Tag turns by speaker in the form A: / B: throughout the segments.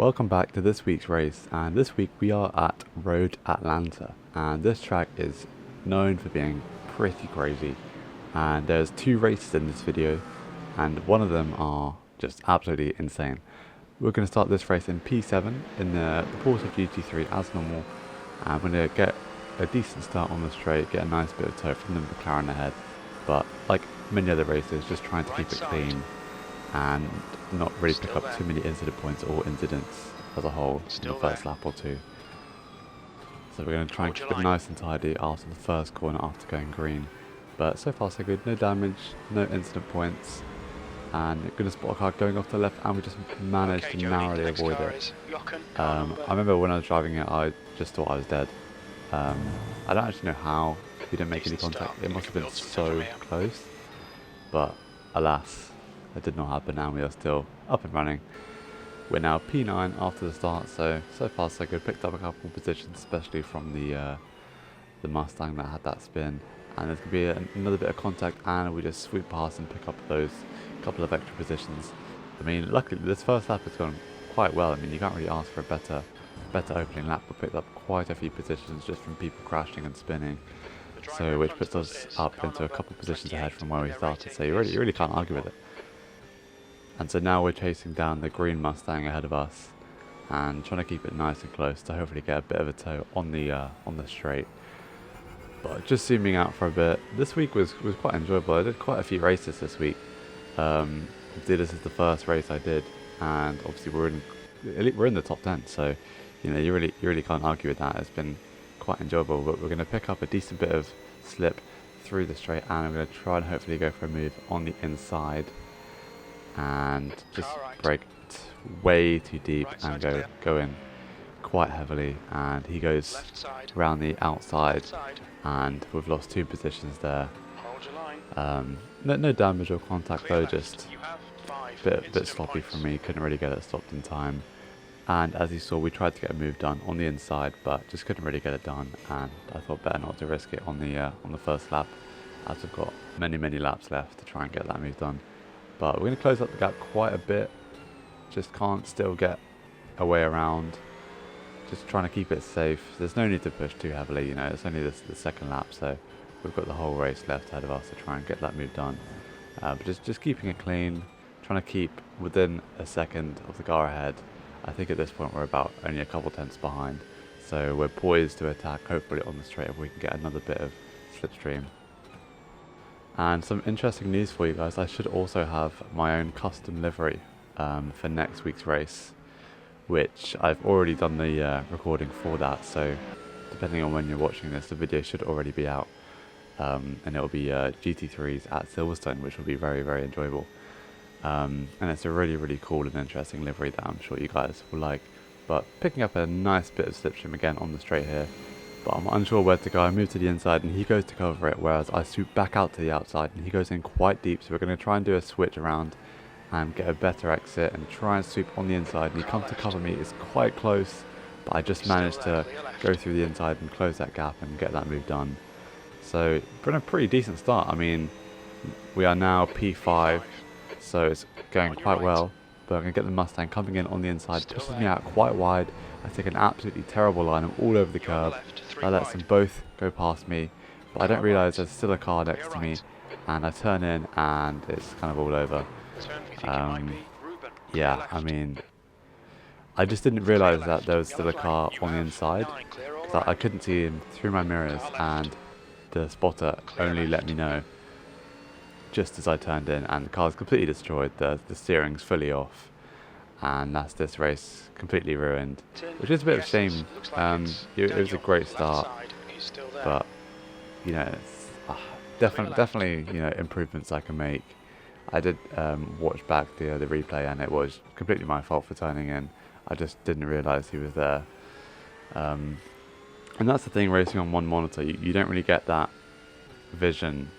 A: Welcome back to this week's race, and this week we are at Road Atlanta, and this track is known for being pretty crazy, and there's two races in this video and one of them are just absolutely insane. We're going to start this race in P7 in the Porsche GT3 as normal, and we're going to get a decent start on the straight, get a nice bit of toe from the McLaren ahead, but like many other races, just trying to keep it clean and not really pick up too many incident points or incidents as a whole in the first lap or two. So we're going to try and keep it nice and tidy after the first corner after going green. But so far so good, no damage, no incident points, and we're going to spot a car going off to the left, and we just managed to narrowly avoid it. I remember when I was driving it, I just thought I was dead. I don't actually know how we didn't make any contact. It must have been so close, but alas, it did not happen, and we are still up and running. We're now P9 after the start, so far so good. Picked up a couple of positions, especially from the Mustang that had that spin, and there's going to be another bit of contact, and we just sweep past and pick up those couple of extra positions. I mean, luckily this first lap has gone quite well. I mean, you can't really ask for a better opening lap. We picked up quite a few positions just from people crashing and spinning, so which puts us up into a couple of positions ahead from where we started, so you really can't argue with it. And so now we're chasing down the green Mustang ahead of us and trying to keep it nice and close to hopefully get a bit of a toe on the straight. But just zooming out for a bit, this week was quite enjoyable. I did quite a few races this week. This is the first race I did, and obviously we're in the top 10, so you know you really can't argue with that. It's been quite enjoyable. But we're going to pick up a decent bit of slip through the straight, and I'm going to try and hopefully go for a move on the inside and just brake way too deep and go in quite heavily, and he goes around the outside, and we've lost two positions there. No damage or contact though, just a bit sloppy from me, couldn't really get it stopped in time. And as you saw, we tried to get a move done on the inside, but just couldn't really get it done, and I thought better not to risk it on the first lap, as we've got many laps left to try and get that move done. But we're going to close up the gap quite a bit, just can't still get a way around, just trying to keep it safe. There's no need to push too heavily, you know, it's only the second lap, so we've got the whole race left ahead of us to try and get that move done. But just keeping it clean, trying to keep within a second of the car ahead. I think at this point we're about only a couple tenths behind, so we're poised to attack hopefully on the straight if we can get another bit of slipstream. And some interesting news for you guys, I should also have my own custom livery for next week's race, which I've already done the recording for that, so depending on when you're watching this, the video should already be out, and it'll be GT3's at Silverstone, which will be very enjoyable. And it's a really cool and interesting livery that I'm sure you guys will like. But picking up a nice bit of slipstream again on the straight here, but I'm unsure where to go. I move to the inside and he goes to cover it, whereas I swoop back out to the outside and he goes in quite deep, so we're going to try and do a switch around and get a better exit and try and swoop on the inside, and he comes to cover me. It's quite close, but I just managed to go through the inside and close that gap and get that move done. So been a pretty decent start. I mean, we are now P5, so it's going quite well, but I'm going to get the Mustang coming in on the inside, pushes me out quite wide. I take an absolutely terrible line. I'm all over the curb. I let them both go past me, but I don't realise there's still a car next to me, and I turn in and it's kind of all over. Yeah, I mean, I just didn't realise that there was still a car on the inside, because I couldn't see him through my mirrors, and the spotter only let me know just as I turned in, and the car's completely destroyed, the steering's fully off, and that's this race completely ruined, which is a bit of a shame. It was a great start, but you know, it's definitely you know, improvements I can make. I did watch back the replay, and it was completely my fault for turning in. I just didn't realise he was there, and that's the thing, racing on one monitor, you don't really get that vision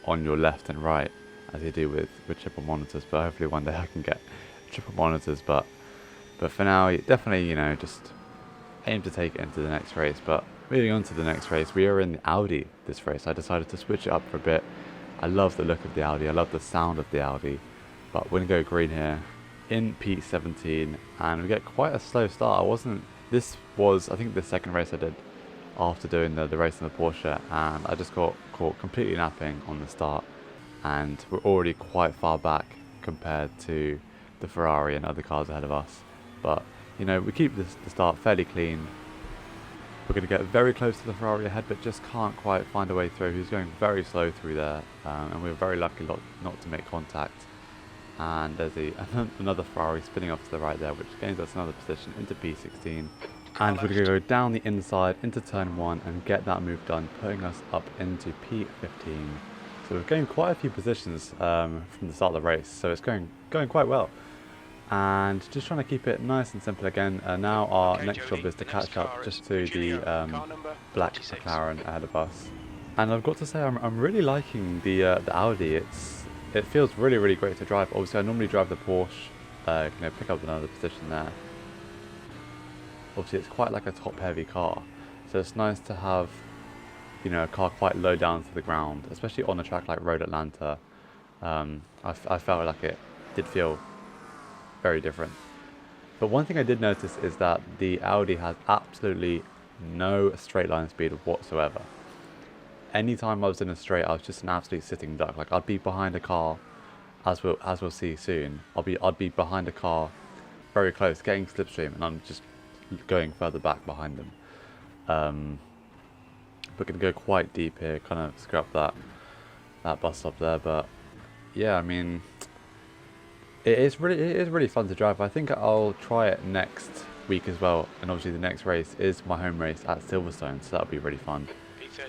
A: on your left and right as you do with triple monitors, but hopefully one day I can get triple monitors. But for now, definitely, you know, just aim to take it into the next race. But moving on to the next race, we are in the Audi this race. I decided to switch it up for a bit. I love the look of the Audi, I love the sound of the Audi, but we're going to go green here in P17, and we get quite a slow start. This was, I think, the second race I did after doing the race in the Porsche, and I just got caught completely napping on the start, and we're already quite far back compared to the Ferrari and other cars ahead of us. But you know, we keep the start fairly clean. We're going to get very close to the Ferrari ahead, but just can't quite find a way through. He's going very slow through there, and we were very lucky not to make contact. And there's another Ferrari spinning off to the right there, which gains us another position into P16. And we're going to go down the inside into turn 1 and get that move done, putting us up into P15. So we've gained quite a few positions from the start of the race, so it's going quite well. And just trying to keep it nice and simple again. Now our next job is to catch up just to the black McLaren ahead of us. And I've got to say, I'm really liking the Audi. It feels really great to drive. Obviously, I normally drive the Porsche, pick up another position there. Obviously, it's quite like a top-heavy car, so it's nice to have, you know, a car quite low down to the ground, especially on a track like Road Atlanta. I felt like it did feel very different. But one thing I did notice is that the Audi has absolutely no straight line speed whatsoever. Anytime I was in a straight, I was just an absolute sitting duck. Like, I'd be behind a car, as we'll see soon. I'd be behind a car, very close, getting slipstream, and I'm just going further back behind them. We're gonna go quite deep here, kind of scrap that bus stop there. But yeah, I mean, it is really fun to drive. I think I'll try it next week as well. And obviously, the next race is my home race at Silverstone, so that'll be really fun.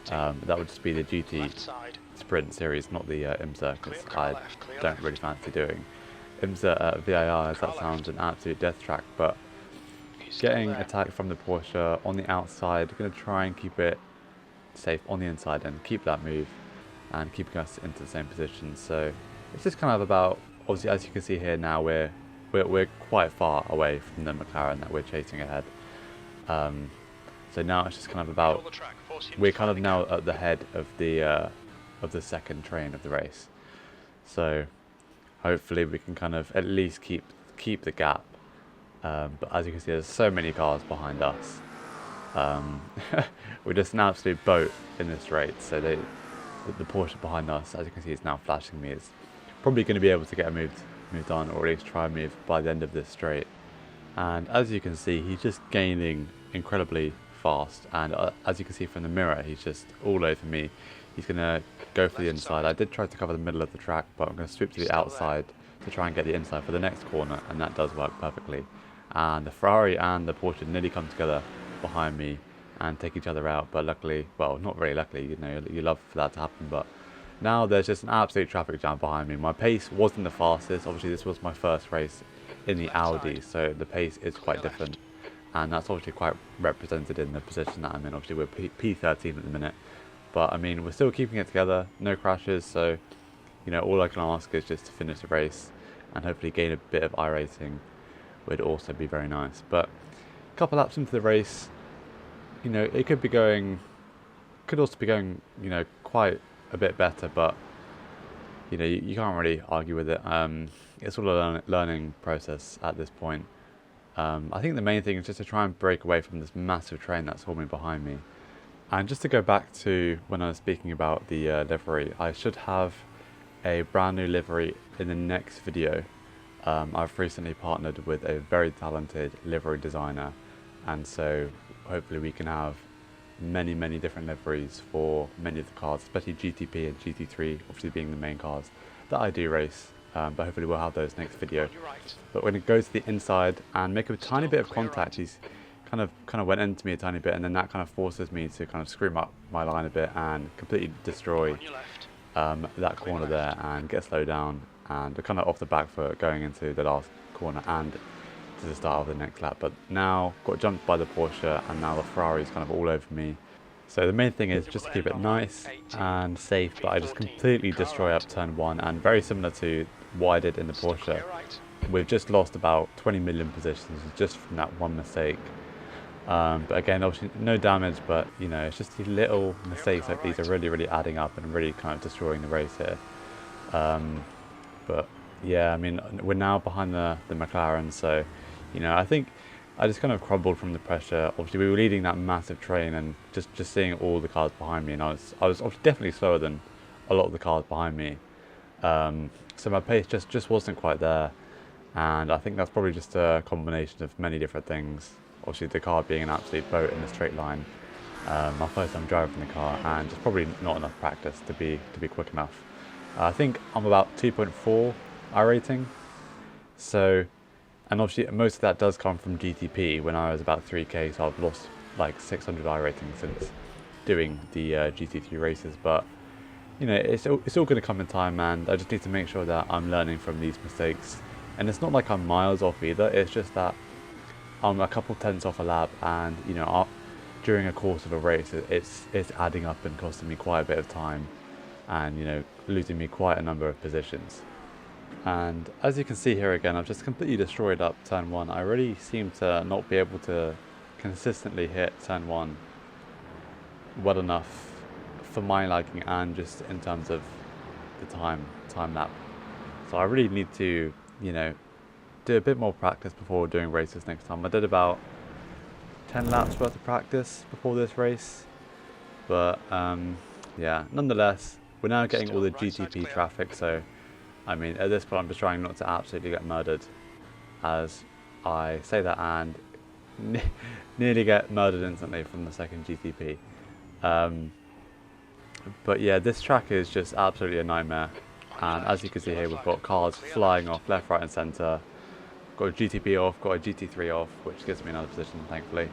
A: That would just be the GT Sprint series, not the IMSA, because I don't really fancy doing IMSA at VIR, as that sounds an absolute death track. But getting attacked from the Porsche on the outside, going to try and keep it safe on the inside and keep that move and keeping us into the same position. So it's just kind of about, obviously, as you can see here now, we're quite far away from the McLaren that we're chasing ahead. So now it's just kind of about, we're kind of now at the head of the second train of the race. So hopefully we can kind of at least keep the gap. But as you can see, there's so many cars behind us. We're just an absolute boat in this race. So the Porsche behind us, as you can see, is now flashing me. It's probably going to be able to get a move on, or at least try a move by the end of this straight. And as you can see, he's just gaining incredibly fast, and as you can see from the mirror, he's just all over me. He's going to go for the inside. I did try to cover the middle of the track, but I'm going to swoop to the outside to try and get the inside for the next corner, and that does work perfectly. And the Ferrari and the Porsche nearly come together behind me and take each other out, but luckily, well, not very luckily, you know, you love for that to happen, but now there's just an absolute traffic jam behind me. My pace wasn't the fastest. Obviously, this was my first race in the Audi, so the pace is quite different, and that's obviously quite represented in the position that I'm in. Obviously, we're P13 at the minute, but I mean, we're still keeping it together, no crashes, so, you know, all I can ask is just to finish the race and hopefully gain a bit of I-rating would also be very nice. But a couple laps into the race, you know, it could also be going, you know, quite a bit better, but you know, you can't really argue with it. It's all a learning process at this point. I think the main thing is just to try and break away from this massive train that's forming behind me. And just to go back to when I was speaking about the livery, I should have a brand new livery in the next video. I've recently partnered with a very talented livery designer, and so hopefully we can have many different liveries for many of the cars, especially GTP and GT3, obviously being the main cars that I do race, but hopefully we'll have those next video. But when it goes to the inside and make a tiny bit of contact, he's kind of went into me a tiny bit, and then that kind of forces me to kind of scream up my line a bit and completely destroy that corner there and get slowed down, and we're kind of off the back foot going into the last corner and to the start of the next lap. But now got jumped by the Porsche, and now the Ferrari is kind of all over me. So the main thing is just to keep it nice and safe, but I just completely destroy up turn 1, and very similar to what I did in the Porsche. We've just lost about 20 million positions just from that one mistake. But again, obviously no damage, but you know, it's just these little mistakes like these are really adding up and really kind of destroying the race here. But yeah, I mean, we're now behind the McLaren, so, you know, I think I just kind of crumbled from the pressure. Obviously, we were leading that massive train, and just seeing all the cars behind me, and I was obviously definitely slower than a lot of the cars behind me. So my pace just wasn't quite there, and I think that's probably just a combination of many different things. Obviously, the car being an absolute boat in a straight line, my first time driving the car, and just probably not enough practice to be quick enough. I think I'm about 2.4 I rating, so, and obviously most of that does come from GTP when I was about 3k, so I've lost like 600 I rating since doing the GT3 races, but you know, it's all going to come in time, and I just need to make sure that I'm learning from these mistakes. And it's not like I'm miles off either. It's just that I'm a couple tenths off a lap, and you know, during a course of a race, it's adding up and costing me quite a bit of time, and you know, losing me quite a number of positions. And as you can see here again, I've just completely destroyed up turn one. I really seem to not be able to consistently hit turn one well enough for my liking, and just in terms of the time lap. So I really need to, you know, do a bit more practice before doing races next time. I did about 10 laps worth of practice before this race, but yeah, nonetheless, we're now getting all the GTP traffic, so I mean, at this point I'm just trying not to absolutely get murdered as I say that, and nearly get murdered instantly from the second GTP. But yeah, this track is just absolutely a nightmare, and as you can see here, we've got cars flying off left, right and centre. Got a GTP off, got a GT3 off, which gives me another position, thankfully.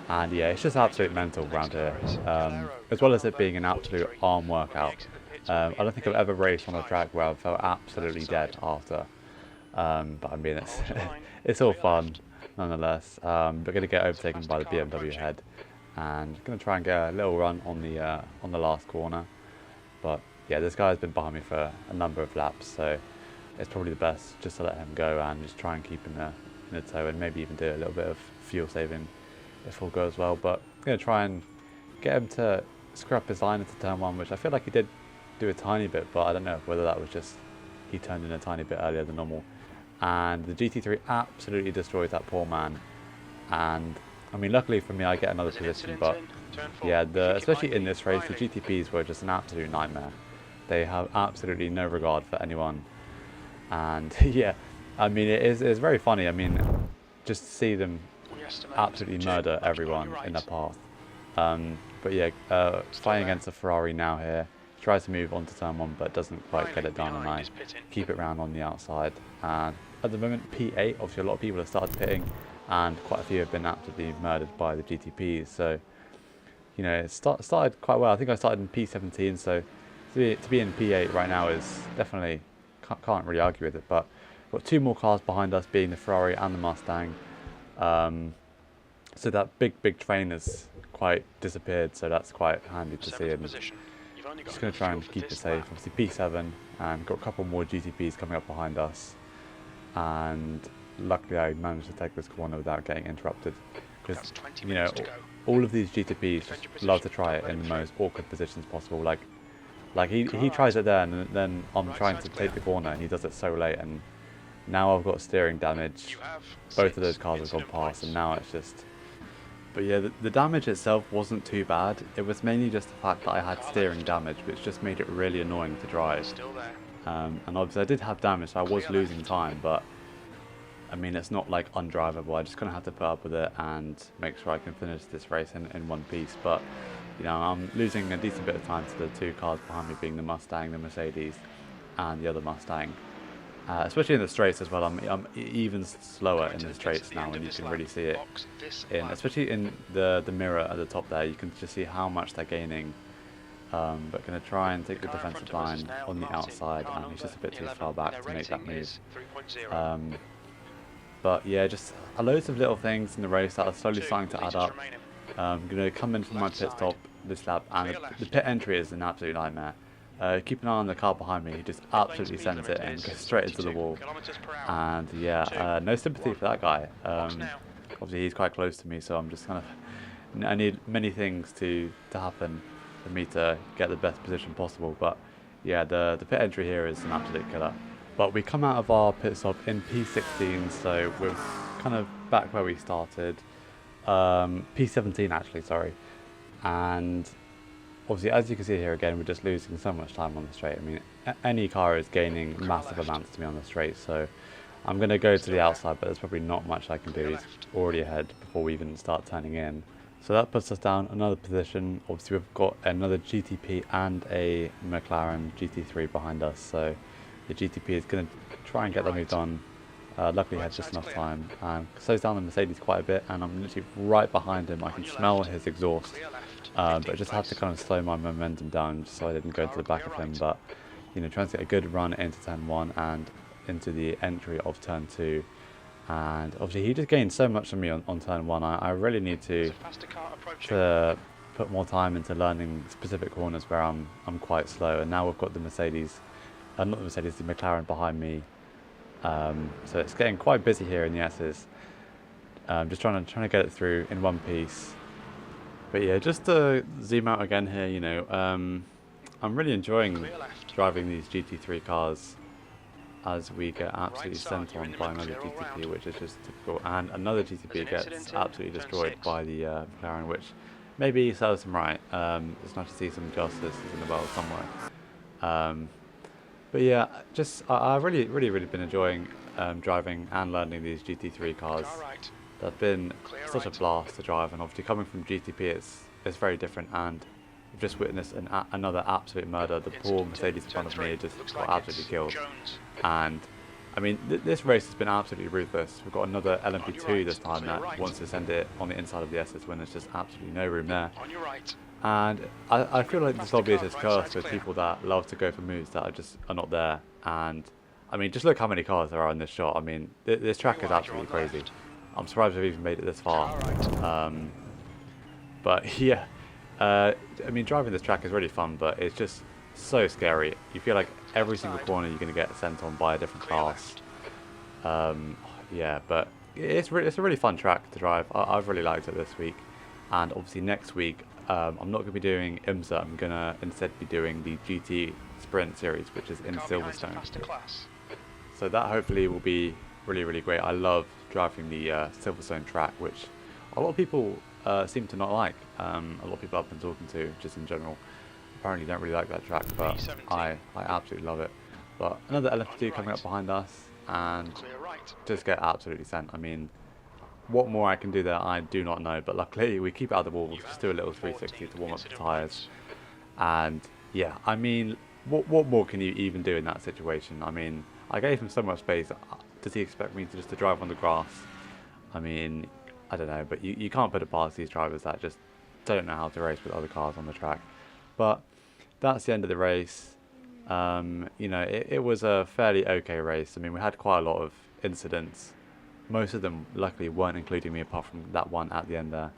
A: And yeah, it's just absolute mental around here, as well as it being an absolute arm workout. I don't think I've ever raced on a track where I felt absolutely dead after, but I mean, it's all fun nonetheless. We're going to get overtaken by the BMW head, and going to try and get a little run on the last corner. But yeah, this guy's been behind me for a number of laps, so it's probably the best just to let him go and just try and keep him in the tow, and maybe even do a little bit of fuel saving if all goes well. But I'm going to try and get him to screw up his line into turn one, which I feel like he did do a tiny bit, but I don't know whether that was just he turned in a tiny bit earlier than normal. And the GT3 absolutely destroyed that poor man, and I mean, luckily for me, I get another position, but yeah, especially in this race, the GTPs were just an absolute nightmare. They have absolutely no regard for anyone, and yeah, I mean, it's very funny. I mean, just to see them absolutely murder everyone in their path. But yeah, fighting against a Ferrari now here. Tries to move on to turn one, but doesn't quite get it done, and I keep it round on the outside. And at the moment, P8, obviously a lot of people have started pitting, and quite a few have been absolutely murdered by the GTPs. So, you know, it started quite well. I think I started in P17, so to be in P8 right now is definitely, can't really argue with it. But we've got two more cars behind us, being the Ferrari and the Mustang. So that big train has quite disappeared, so that's quite handy to see. And just going to try and keep it safe. Obviously P7, and got a couple more GTPs coming up behind us, and luckily I managed to take this corner without getting interrupted, because you know, all of these GTPs just love to try it in the most awkward positions possible. Like he tries it there, and then I'm trying to take the corner and he does it so late, and now I've got steering damage. Both of those cars have gone past, and now it's just... But yeah, the damage itself wasn't too bad. It was mainly just the fact that I had steering damage, which just made it really annoying to drive. And obviously I did have damage, so I was losing time, but I mean, it's not like undrivable. I just kind of have to put up with it and make sure I can finish this race in one piece. But you know, I'm losing a decent bit of time to the two cars behind me, being the Mustang, the Mercedes, and the other Mustang. Especially in the straights as well. I'm even slower in the straights now, and you can really see it especially in the mirror at the top there. You can just see how much they're gaining. But going to try and take the defensive line on the outside, and he's just a bit too far back to make that move. But yeah, just loads of little things in the race that are slowly starting to add up. I'm going to come in for my pit stop this lap, and the pit entry is an absolute nightmare. Keep an eye on the car behind me. He just absolutely sends it and goes straight into the wall. And yeah, no sympathy for that guy. Obviously he's quite close to me, so I'm just kind of... I need many things to happen for me to get the best position possible. But yeah, the pit entry here is an absolute killer. But we come out of our pit stop in P16, so we're kind of back where we started. P17 actually, sorry. And obviously, as you can see here again, we're just losing so much time on the straight. I mean, any car is gaining massive amounts to me on the straight, so I'm going to go to the outside, but there's probably not much I can do. He's already ahead before we even start turning in. So that puts us down another position. Obviously, we've got another GTP and a McLaren GT3 behind us, so the GTP is going to try and get that moved on. Luckily, he had just enough time and slows down the Mercedes quite a bit, and I'm literally right behind him. I can smell his exhaust, but I just have to kind of slow my momentum down just so I didn't go into the back of him. But you know, trying to get a good run into turn 1 and into the entry of turn 2. And obviously he just gained so much from me on turn 1. I really need to put more time into learning specific corners where I'm quite slow. And now we've got the Mercedes, not the Mercedes, the McLaren behind me. So it's getting quite busy here in the S's. Just trying to get it through in one piece. But yeah, just to zoom out again here, you know, I'm really enjoying driving these GT3 cars as we get absolutely sent on by another GTP, which is just typical, and another GTP gets absolutely destroyed by the McLaren, which maybe serves him right. It's nice to see some justice in the world somewhere. But yeah, just I've really been enjoying driving and learning these GT3 cars. They've been such a blast to drive, and obviously coming from GTP, it's very different. And we've just witnessed another absolute murder. The poor Mercedes in front of me just got absolutely killed. And I mean, this race has been absolutely ruthless. We've got another LMP2 this time that wants to send it on the inside of the S's when there's just absolutely no room there. And I feel like this lobby is just cursed with people that love to go for moves that are not there. And I mean, just look how many cars there are in this shot. I mean, this track is absolutely crazy. I'm surprised we've even made it this far. But yeah, I mean, driving this track is really fun, but it's just so scary. You feel like every single corner you're going to get sent on by a different class. Yeah, but it's a really fun track to drive. I've really liked it this week. And obviously next week, I'm not going to be doing IMSA. I'm going to instead be doing the GT Sprint series, which is in Silverstone. So that hopefully will be really great. I love driving the Silverstone track, which a lot of people seem to not like. A lot of people I've been talking to, just in general, apparently don't really like that track, but I absolutely love it. But another LMP2 coming up behind us, and just get absolutely sent. I mean, what more I can do there, I do not know, but luckily we keep it out of the wall. Just do a little 360 to warm up the tyres. And yeah, I mean, what more can you even do in that situation? I mean, I gave him so much space. Does he expect me to just drive on the grass? I mean, I don't know, but you can't put it past these drivers that just don't know how to race with other cars on the track. But that's the end of the race. You know, it was a fairly okay race. I mean, we had quite a lot of incidents. Most of them, luckily, weren't including me, apart from that one at the end there.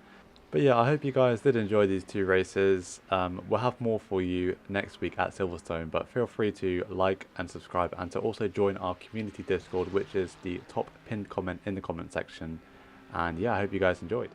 A: But yeah, I hope you guys did enjoy these two races. We'll have more for you next week at Silverstone, but feel free to like and subscribe, and to also join our community Discord, which is the top pinned comment in the comment section. And yeah, I hope you guys enjoyed.